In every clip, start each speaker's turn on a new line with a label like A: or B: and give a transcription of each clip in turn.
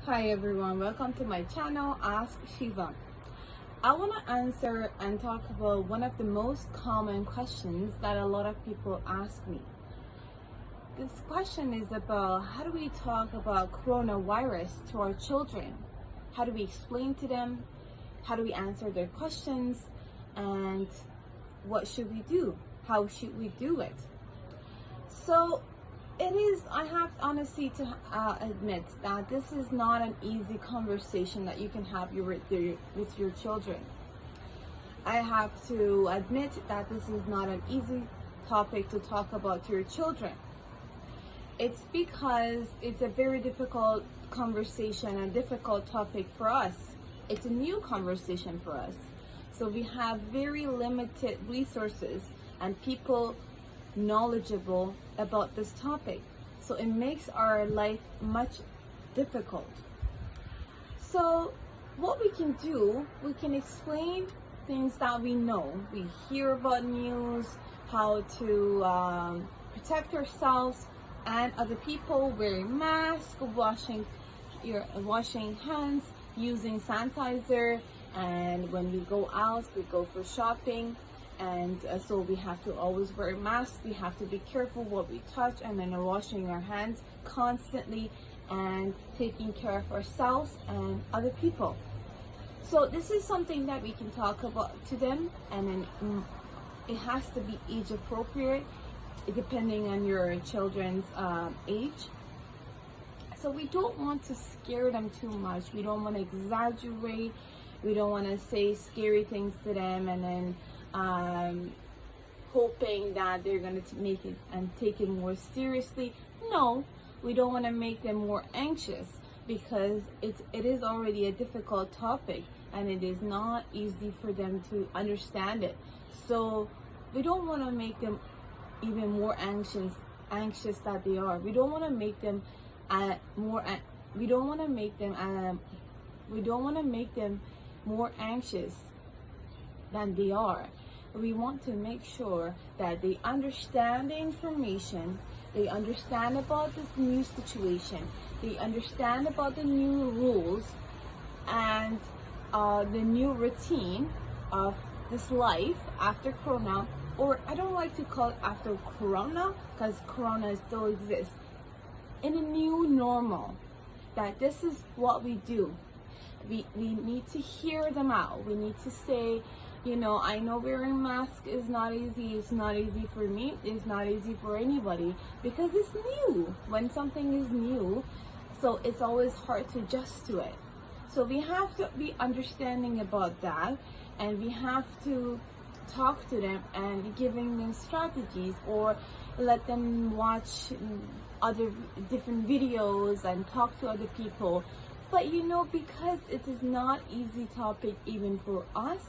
A: Hi everyone, welcome to my channel, Ask Shiva. I want to answer and talk about one of the most common questions that a lot of people ask me. This question is about how do we talk about coronavirus to our children? How do we explain to them? How do we answer their questions? And what should we do? How should we do it? So I have honestly to admit that this is not an easy conversation that you can have with your children. I have to admit that this is not an easy topic to talk about to your children. It's because it's a very difficult conversation and difficult topic for us. It's a new conversation for us. So we have very limited resources and people knowledgeable about this topic, so it makes our life much difficult. So what we can do, we can explain things that we know. We hear about news, how to protect ourselves and other people, wearing masks, washing hands, using sanitizer, and when we go out, we go for shopping. And so we have to always wear masks. We have to be careful what we touch, and then washing our hands constantly and taking care of ourselves and other people. So this is something that we can talk about to them, and then it has to be age appropriate depending on your children's age. So we don't want to scare them too much. We don't want to exaggerate. We don't want to say scary things to them and then hoping that they're going to make it and take it more seriously. No, we don't want to make them more anxious, because it is already a difficult topic and it is not easy for them to understand it. So we don't want to make them even more anxious that they are. We don't want to make them we don't want to make them more anxious than they are. We want to make sure that they understand the information, they understand about this new situation, they understand about the new rules and the new routine of this life after Corona, or I don't like to call it after Corona because Corona still exists, in a new normal, that this is what we do. We need to hear them out. We need to say, I know wearing masks is not easy. It's not easy for me. It's not easy for anybody, because it's new. When something is new, so it's always hard to adjust to it. So we have to be understanding about that, and we have to talk to them and giving them strategies, or let them watch other different videos and talk to other people. But because it is not easy topic even for us,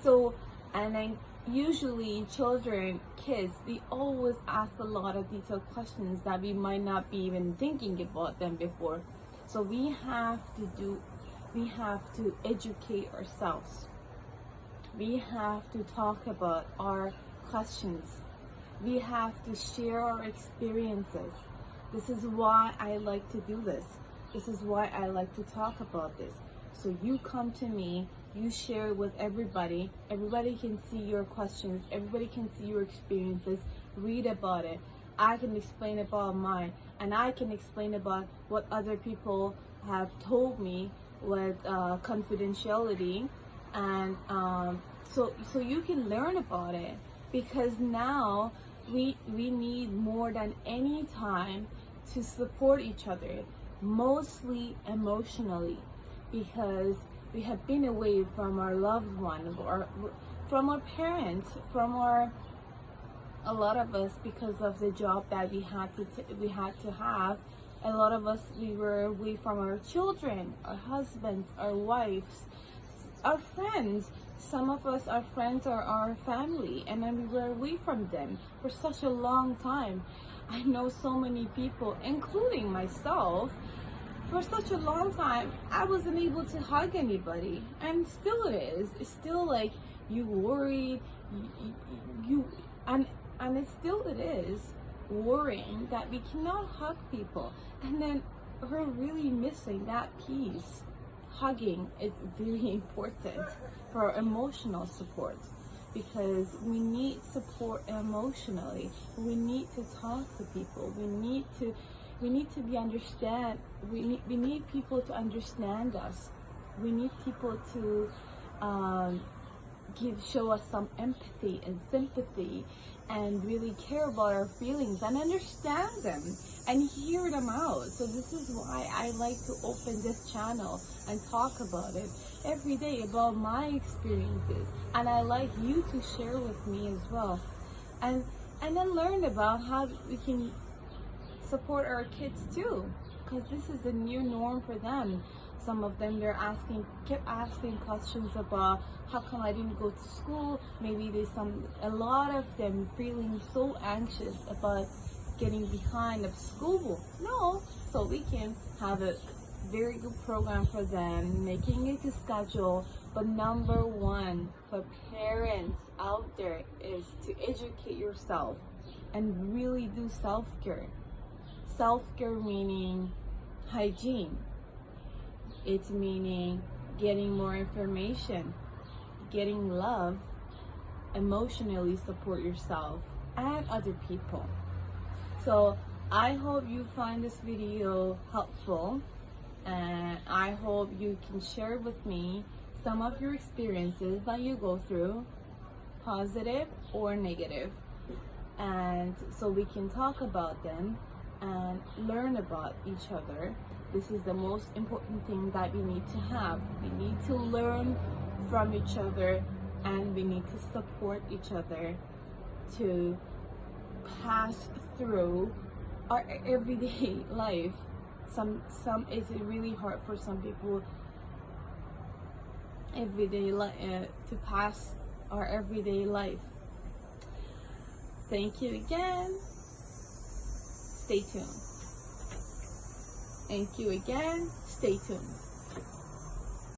A: so, and then usually kids, they always ask a lot of detailed questions that we might not be even thinking about them before. So we have to educate ourselves. We have to talk about our questions. We have to share our experiences. This is why I like to do this. This is why I like to talk about this. So you come to me, you share with everybody. Everybody can see your questions. Everybody can see your experiences. Read about it. I can explain about mine, and I can explain about what other people have told me with confidentiality, and so you can learn about it, because now we need more than any time to support each other, mostly emotionally, because we have been away from our loved one, or from our parents, a lot of us, because of the job that we had to have. A lot of us, we were away from our children, our husbands, our wives, our friends. Some of us, our friends are our family, and then we were away from them for such a long time. I know so many people, including myself, for such a long time, I wasn't able to hug anybody, and still it is. It's still like you worried, and it is worrying that we cannot hug people. And then are really missing that piece. Hugging is very important for emotional support, because we need support emotionally. We need to talk to people. We need to be understand. We need people to understand us. We need people to show us some empathy and sympathy, and really care about our feelings and understand them and hear them out. So this is why I like to open this channel and talk about it every day, about my experiences, and I like you to share with me as well, and then learn about how we can support our kids too, because this is a new norm for them. Some of them, kept asking questions about how come I didn't go to school. Maybe a lot of them feeling so anxious about getting behind of school. No, so we can have a very good program for them, making it a schedule. But number one for parents out there is to educate yourself and really do self-care. Self-care meaning hygiene. It's meaning getting more information, getting love, emotionally support yourself and other people. So I hope you find this video helpful, and I hope you can share with me some of your experiences that you go through, positive or negative, and so we can talk about them and learn about each other. This is the most important thing that we need to have. We need to learn from each other, and we need to support each other to pass through our everyday life. It's really hard for some people to pass our everyday life. Thank you again. Stay tuned. Thank you again. Stay tuned.